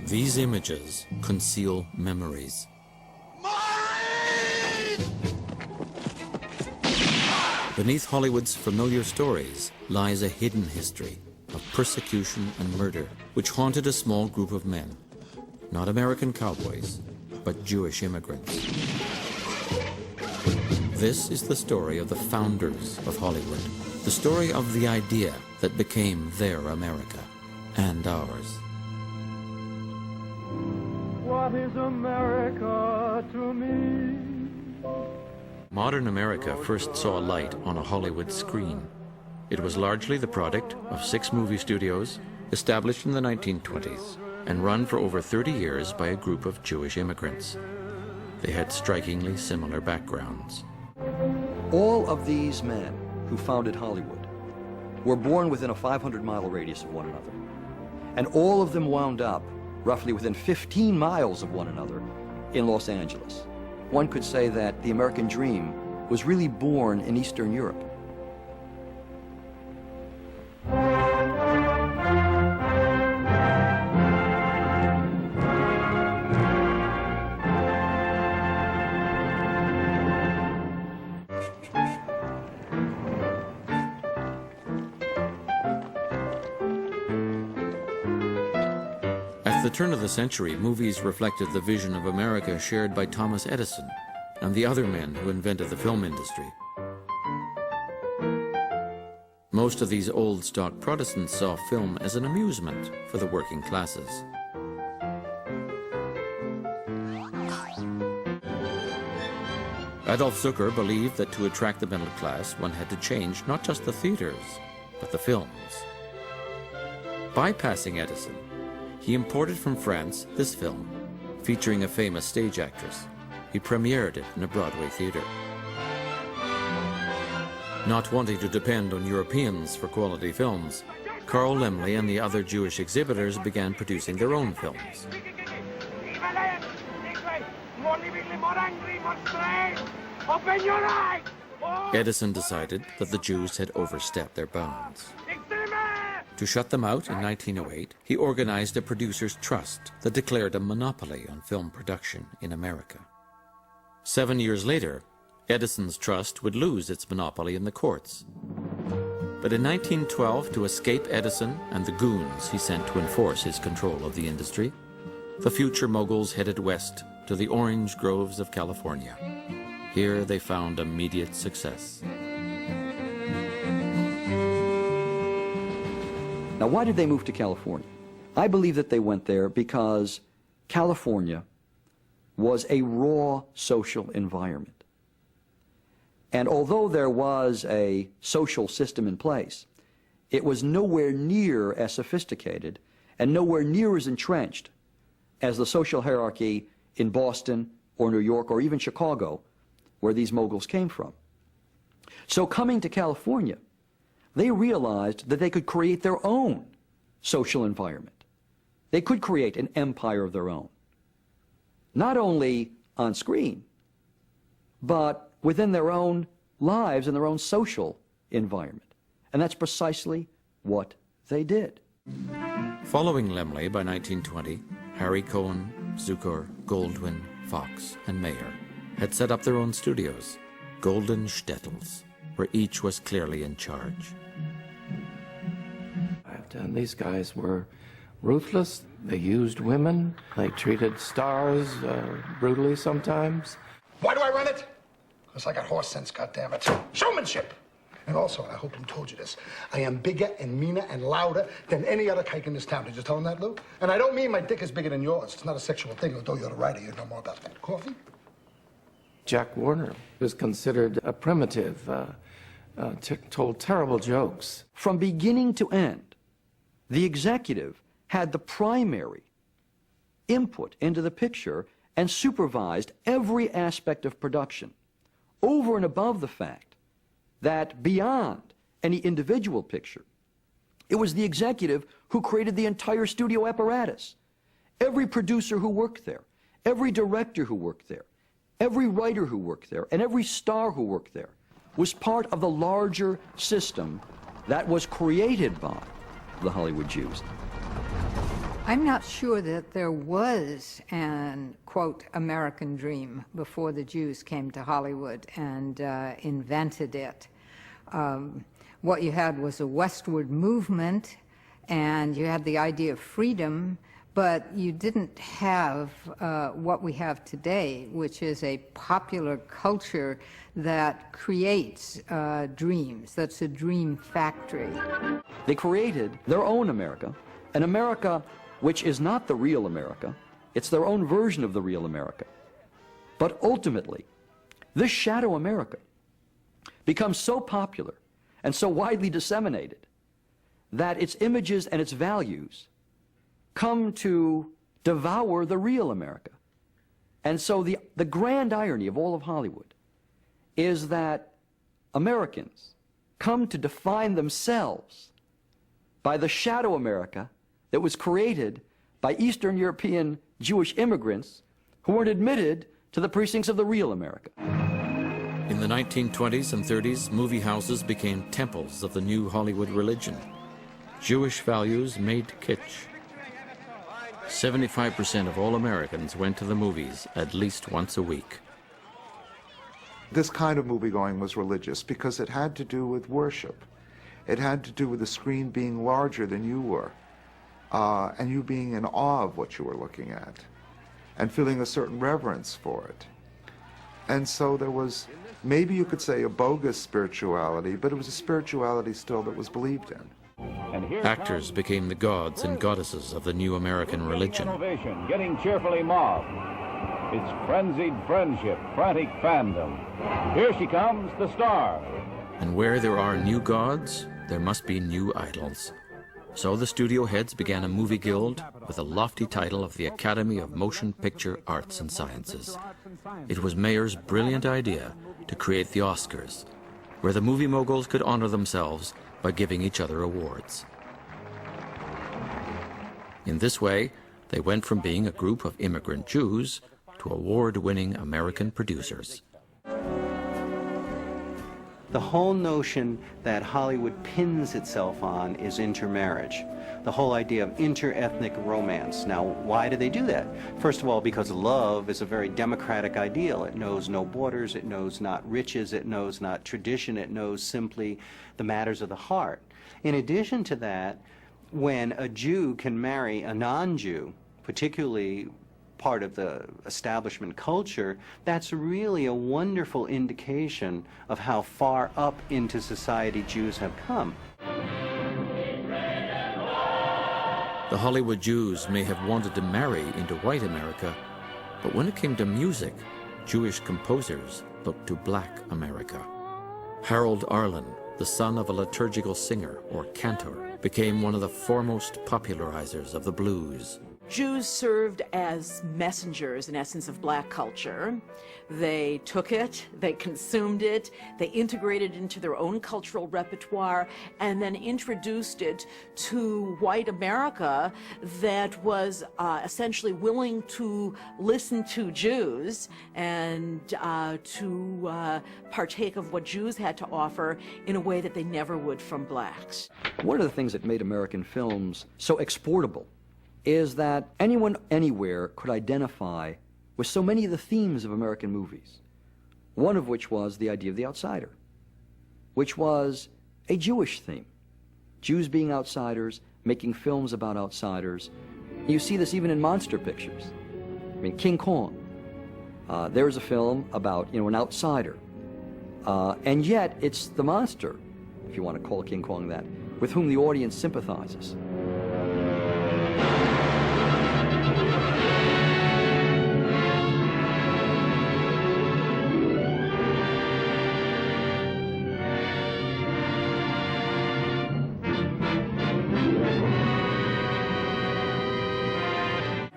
These images conceal memories. Beneath Hollywood's familiar stories lies a hidden history of persecution and murder which haunted a small group of men, not American cowboys, but Jewish immigrants. This is the story of the founders of Hollywood, the story of the idea that became their America and ours. What is America to me? Modern America first saw light on a Hollywood screen. It was largely the product of 6 movie studios established in the 1920s and run for over 30 years by a group of Jewish immigrants. They had strikingly similar backgrounds. All of these men who founded Hollywood were born within a 500-mile radius of one another. And all of them wound up roughly within 15 miles of one another in Los Angeles. One could say that the American dream was really born in Eastern Europe. At the turn of the century, movies reflected the vision of America shared by Thomas Edison and the other men who invented the film industry. Most of these old stock Protestants saw film as an amusement for the working classes. Adolf Zucker believed that to attract the middle class, one had to change not just the theaters, but the films. Bypassing Edison, he imported from France this film, featuring a famous stage actress. He premiered it in a Broadway theater. Not wanting to depend on Europeans for quality films, Carl Laemmle and the other Jewish exhibitors began producing their own films. Edison decided that the Jews had overstepped their bounds. To shut them out in 1908, he organized a producers' trust that declared a monopoly on film production in America. 7 years later, Edison's trust would lose its monopoly in the courts. But in 1912, to escape Edison and the goons he sent to enforce his control of the industry, the future moguls headed west to the orange groves of California. Here they found immediate success. Now, why did they move to California? I believe that they went there because California was a raw social environment. And although there was a social system in place, it was nowhere near as sophisticated and nowhere near as entrenched as the social hierarchy in Boston or New York or even Chicago, where these moguls came from. So coming to California, they realized that they could create their own social environment. They could create an empire of their own, not only on screen, but within their own lives and their own social environment. And that's precisely what they did. Following Laemmle by 1920, Harry Cohen, Zucker, Goldwyn, Fox, and Mayer had set up their own studios, golden shtetls, where each was clearly in charge. And these guys were ruthless. They used women. They treated stars brutally sometimes. Why do I run it? Because I got horse sense, goddammit. Showmanship! And also, and I hope Lou told you this, I am bigger and meaner and louder than any other kike in this town. Did you tell him that, Lou? And I don't mean my dick is bigger than yours. It's not a sexual thing, although you're the writer. You know more about that. Coffee? Jack Warner was considered a primitive, told terrible jokes. From beginning to end, the executive had the primary input into the picture and supervised every aspect of production, over and above the fact that beyond any individual picture, it was the executive who created the entire studio apparatus. Every producer who worked there, every director who worked there, every writer who worked there, and every star who worked there was part of the larger system that was created by the Hollywood Jews. I'm not sure that there was an, quote, American dream before the Jews came to Hollywood and invented it. What you had was a westward movement, and you had the idea of freedom, but you didn't have what we have today, which is a popular culture that creates dreams. That's a dream factory. They created their own America, an America which is not the real America. It's their own version of the real America. But ultimately, this shadow America becomes so popular and so widely disseminated that its images and its values come to devour the real America. And so the grand irony of all of Hollywood is that Americans come to define themselves by the shadow America that was created by Eastern European Jewish immigrants who weren't admitted to the precincts of the real America. In the 1920s and 30s, movie houses became temples of the new Hollywood religion. Jewish values made kitsch. 75% of all Americans went to the movies at least once a week. This kind of movie-going was religious because it had to do with worship. It had to do with the screen being larger than you were, and you being in awe of what you were looking at, and feeling a certain reverence for it. And so there was, maybe you could say, a bogus spirituality, but it was a spirituality still that was believed in. Actors became the gods and goddesses of the new American religion. Innovation getting cheerfully mobbed. It's frenzied friendship, frantic fandom. Here she comes, the star. And where there are new gods, there must be new idols. So the studio heads began a movie guild with the lofty title of the Academy of Motion Picture Arts and Sciences. It was Mayer's brilliant idea to create the Oscars, where the movie moguls could honor themselves by giving each other awards. In this way, they went from being a group of immigrant Jews to award-winning American producers. The whole notion that Hollywood pins itself on is intermarriage. The whole idea of inter-ethnic romance. Now, why do they do that? First of all, because love is a very democratic ideal. It knows no borders, it knows not riches, it knows not tradition, it knows simply the matters of the heart. In addition to that, when a Jew can marry a non-Jew, particularly part of the establishment culture, that's really a wonderful indication of how far up into society Jews have come. The Hollywood Jews may have wanted to marry into white America, but when it came to music, Jewish composers looked to black America. Harold Arlen, the son of a liturgical singer or cantor, became one of the foremost popularizers of the blues. Jews served as messengers, in essence, of black culture. They took it, they consumed it, they integrated it into their own cultural repertoire, and then introduced it to white America that was essentially willing to listen to Jews and to partake of what Jews had to offer in a way that they never would from blacks. One of the things that made American films so exportable is that anyone, anywhere could identify with so many of the themes of American movies, one of which was the idea of the outsider, which was a Jewish theme. Jews being outsiders, making films about outsiders. You see this even in monster pictures. I mean, King Kong. There's a film about, an outsider. And yet, it's the monster, if you want to call King Kong that, with whom the audience sympathizes.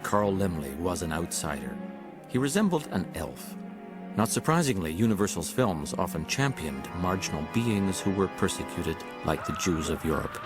Carl Laemmle was an outsider. He resembled an elf. Not surprisingly, Universal's films often championed marginal beings who were persecuted like the Jews of Europe.